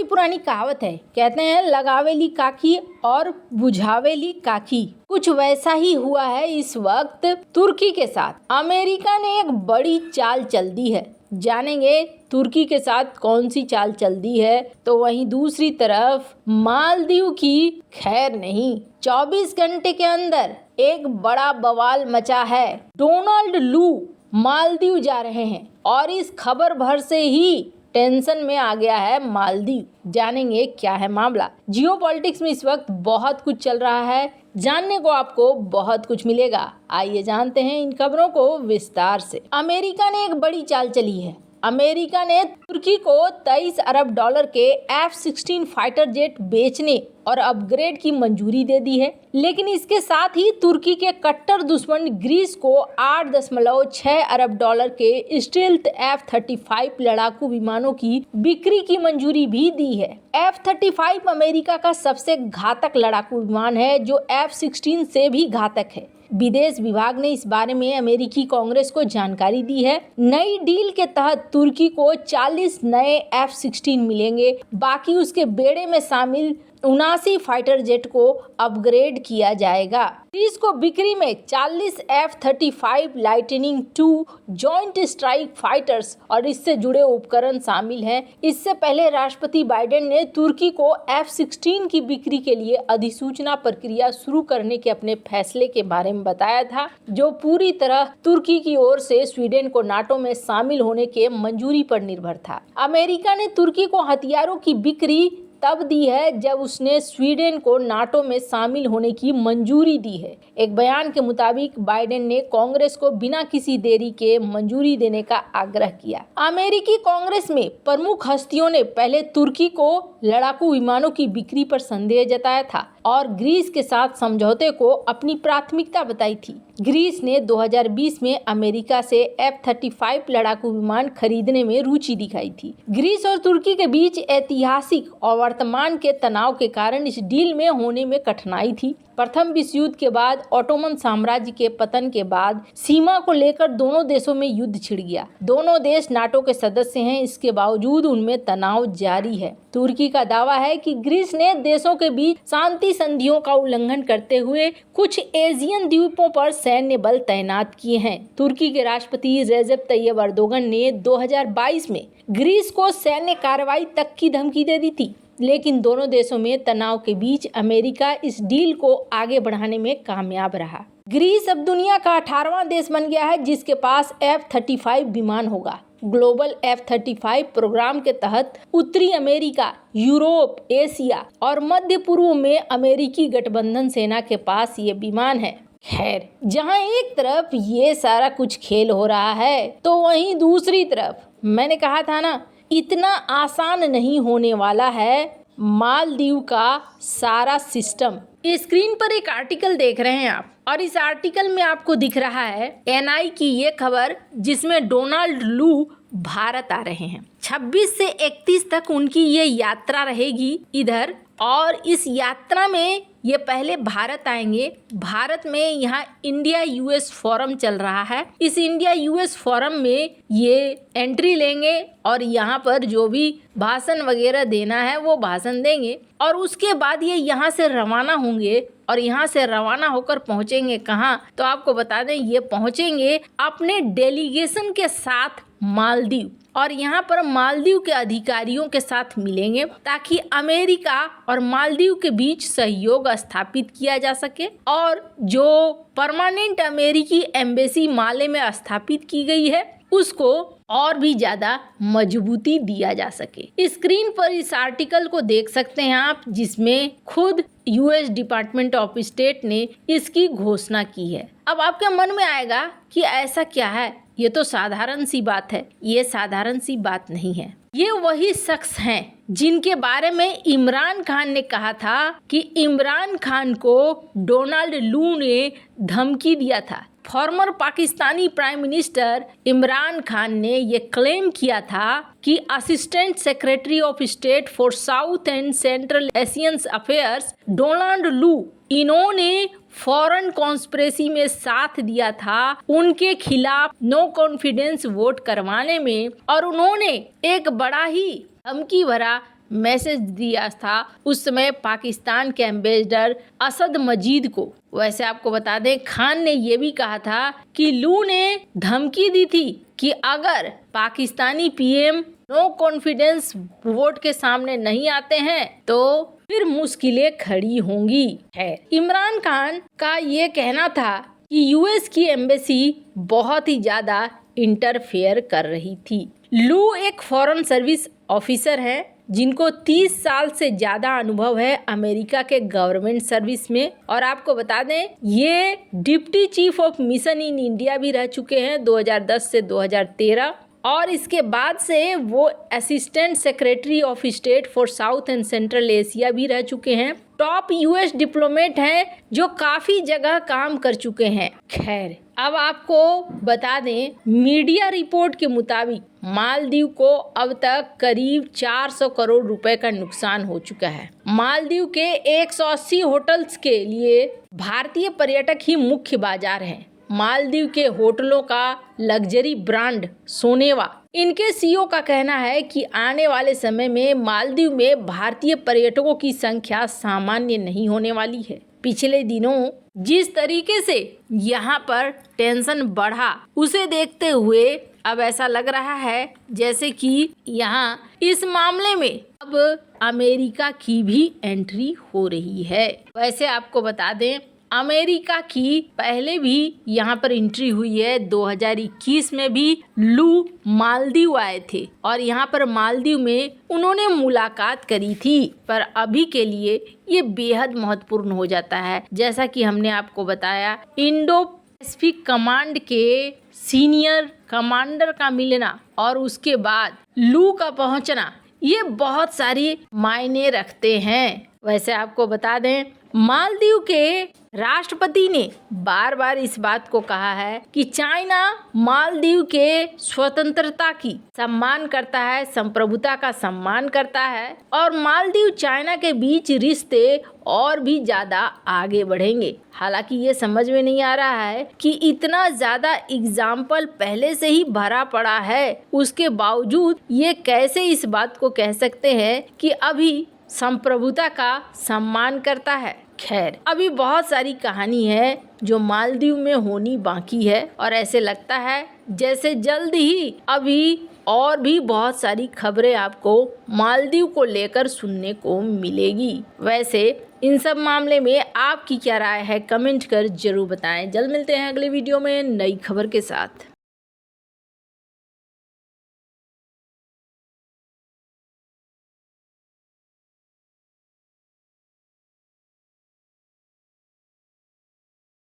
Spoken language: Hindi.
पुरानी कहावत है, कहते हैं लगावेली काकी और बुझावेली काकी। कुछ वैसा ही हुआ है इस वक्त तुर्की के साथ। अमेरिका ने एक बड़ी चाल चल दी है। जानेंगे तुर्की के साथ कौन सी चाल चल दी है। तो वहीं दूसरी तरफ मालदीव की खैर नहीं, 24 घंटे के अंदर एक बड़ा बवाल मचा है। डोनाल्ड लू मालदीव जा रहे हैं और इस खबर भर से ही टेंशन में आ गया है मालदीव। जानेंगे क्या है मामला। जियोपॉलिटिक्स में इस वक्त बहुत कुछ चल रहा है, जानने को आपको बहुत कुछ मिलेगा। आइए जानते हैं इन खबरों को विस्तार से। अमेरिका ने एक बड़ी चाल चली है। अमेरिका ने तुर्की को 23 अरब डॉलर के F-16 फाइटर जेट बेचने और अपग्रेड की मंजूरी दे दी है। लेकिन इसके साथ ही तुर्की के कट्टर दुश्मन ग्रीस को 8.6 अरब डॉलर के स्टील्थ F-35 लड़ाकू विमानों की बिक्री की मंजूरी भी दी है। F-35 अमेरिका का सबसे घातक लड़ाकू विमान है, जो F-16 से भी घातक है। विदेश विभाग ने इस बारे में अमेरिकी कांग्रेस को जानकारी दी है। नई डील के तहत तुर्की को 40 नए F-16 मिलेंगे। बाकी उसके बेड़े में शामिल 79 फाइटर जेट को अपग्रेड किया जाएगा। इसको बिक्री में 40 F-35 lightning II joint strike fighters और इससे जुड़े उपकरण शामिल हैं। इससे पहले राष्ट्रपति बाइडेन ने तुर्की को F-16 की बिक्री के लिए अधिसूचना प्रक्रिया शुरू करने के अपने फैसले के बारे में बताया था, जो पूरी तरह तुर्की की ओर से स्वीडन को नाटो में शामिल होने के मंजूरी पर निर्भर था। अमेरिका ने तुर्की को हथियारों की बिक्री तब दी है जब उसने स्वीडन को नाटो में शामिल होने की मंजूरी दी है। एक बयान के मुताबिक बाइडेन ने कांग्रेस को बिना किसी देरी के मंजूरी देने का आग्रह किया। अमेरिकी कांग्रेस में प्रमुख हस्तियों ने पहले तुर्की को लड़ाकू विमानों की बिक्री पर संदेह जताया था और ग्रीस के साथ समझौते को अपनी प्राथमिकता बताई थी। ग्रीस ने 2020 में अमेरिका से F-35 लड़ाकू विमान खरीदने में रुचि दिखाई थी। ग्रीस और तुर्की के बीच ऐतिहासिक और वर्तमान के तनाव के कारण इस डील में होने में कठिनाई थी। प्रथम विश्व युद्ध के बाद ओटोमन साम्राज्य के पतन के बाद सीमा को लेकर दोनों देशों में युद्ध छिड़ गया। दोनों देश नाटो के सदस्य हैं, इसके बावजूद उनमें तनाव जारी है। तुर्की का दावा है कि ग्रीस ने देशों के बीच शांति संधियों का उल्लंघन करते हुए कुछ एशियन द्वीपों पर सैन्य बल तैनात किए हैं। तुर्की के राष्ट्रपति रेजेप तैयब अर्दोगन ने 2022 में ग्रीस को सैन्य कार्रवाई तक की धमकी दे दी थी, लेकिन दोनों देशों में तनाव के बीच अमेरिका इस डील को आगे बढ़ाने में कामयाब रहा। ग्रीस अब दुनिया का 18वां देश बन गया है जिसके पास F-35 विमान होगा। ग्लोबल F-35 प्रोग्राम के तहत उत्तरी अमेरिका, यूरोप, एशिया और मध्य पूर्व में अमेरिकी गठबंधन सेना के पास ये विमान है। खैर, जहां एक तरफ ये सारा कुछ खेल हो रहा है, तो वहीं दूसरी तरफ मैंने कहा था ना, इतना आसान नहीं होने वाला है मालदीव का सारा सिस्टम। स्क्रीन पर एक आर्टिकल देख रहे हैं आप, और इस आर्टिकल में आपको दिख रहा है NI की ये खबर, जिसमें डोनाल्ड लू भारत आ रहे हैं। 26 से 31 तक उनकी ये यात्रा रहेगी इधर, और इस यात्रा में ये पहले भारत आएंगे। भारत में यहाँ इंडिया US फोरम चल रहा है। इस इंडिया US फोरम में ये एंट्री लेंगे और यहाँ पर जो भी भाषण वगैरह देना है वो भाषण देंगे, और उसके बाद ये यहाँ से रवाना होंगे। और यहाँ से रवाना होकर पहुँचेंगे कहाँ, तो आपको बता दें ये पहुँचेंगे अपने डेलीगेशन के साथ मालदीव, और यहाँ पर मालदीव के अधिकारियों के साथ मिलेंगे ताकि अमेरिका और मालदीव के बीच सहयोग स्थापित किया जा सके, और जो परमानेंट अमेरिकी एम्बेसी माले में स्थापित की गई है उसको और भी ज़्यादा मजबूती दिया जा सके। स्क्रीन पर इस आर्टिकल को देख सकते हैं आप, जिसमें खुद US डिपार्टमेंट ऑफ स्टेट ने इसकी घोषणा की है। अब आपके मन में आएगा कि ऐसा क्या है, ये तो साधारण सी बात है। ये साधारण सी बात नहीं है। ये वही शख्स हैं जिनके बारे में इमरान खान ने कहा था कि इमरान खान को डोनाल्ड लू ने धमकी दिया था। Farmer Pakistani prime minister Imran Khan ने ये क्लेम किया था कि assistant secretary of state for south and central Asian affairs Donald लू, इन्होंने फॉरेन कॉन्स्पिरेसी में साथ दिया था उनके खिलाफ नो कॉन्फिडेंस वोट करवाने में, और उन्होंने एक बड़ा ही धमकी भरा मैसेज दिया था उस समय पाकिस्तान के एम्बेसडर असद मजीद को। वैसे आपको बता दें, खान ने ये भी कहा था कि लू ने धमकी दी थी कि अगर Pakistani PM no confidence vote के सामने नहीं आते हैं तो फिर मुश्किलें खड़ी होंगी। है इमरान खान का ये कहना था कि यूएस की एम्बेसी बहुत ही ज्यादा इंटरफेयर कर रही थी। लू एक फॉरेन सर्विस ऑफिसर है जिनको 30 साल से ज्यादा अनुभव है अमेरिका के गवर्नमेंट सर्विस में, और आपको बता दें ये deputy chief of mission in India भी रह चुके हैं 2010 से 2013, और इसके बाद से वो assistant secretary of state for south and central Asia भी रह चुके हैं। टॉप यूएस डिप्लोमेट हैं जो काफी जगह काम कर चुके हैं। खैर, अब आपको बता दें, मीडिया रिपोर्ट के मुताबिक मालदीव को अब तक करीब 400 करोड़ रुपए का नुकसान हो चुका है। मालदीव के 180 होटल्स के लिए भारतीय पर्यटक ही मुख्य बाजार हैं। मालदीव के होटलों का लग्जरी ब्रांड सोनेवा, इनके सीईओ का कहना है कि आने वाले समय में मालदीव में भारतीय पर्यटकों की संख्या सामान्य नहीं होने वाली है। पिछले दिनों जिस तरीके से यहाँ पर टेंशन बढ़ा, उसे देखते हुए अब ऐसा लग रहा है जैसे कि यहाँ इस मामले में अब अमेरिका की भी एंट्री हो रही है। वैसे आपको बता दें, अमेरिका की पहले भी यहाँ पर एंट्री हुई है। 2021 में भी लू मालदीव आए थे और यहाँ पर मालदीव में उन्होंने मुलाकात करी थी, पर अभी के लिए ये बेहद महत्वपूर्ण हो जाता है। जैसा कि हमने आपको बताया, इंडो पैसिफिक कमांड के सीनियर कमांडर का मिलना और उसके बाद लू का पहुंचना, ये बहुत सारी मायने रखते हैं। वैसे आपको बता दें, मालदीव के राष्ट्रपति ने बार बार इस बात को कहा है कि चाइना मालदीव के स्वतंत्रता की सम्मान करता है, संप्रभुता का सम्मान करता है, और मालदीव चाइना के बीच रिश्ते और भी ज्यादा आगे बढ़ेंगे। हालांकि ये समझ में नहीं आ रहा है कि इतना ज्यादा एग्जाम्पल पहले से ही भरा पड़ा है, उसके बावजूद ये कैसे इस बात को कह सकते हैं कि अभी संप्रभुता का सम्मान करता है। खैर, अभी बहुत सारी कहानी है जो मालदीव में होनी बाकी है, और ऐसे लगता है जैसे जल्द ही अभी और भी बहुत सारी खबरें आपको मालदीव को लेकर सुनने को मिलेगी। वैसे इन सब मामले में आपकी क्या राय है, कमेंट कर जरूर बताएं। जल्द मिलते हैं अगले वीडियो में नई खबर के साथ।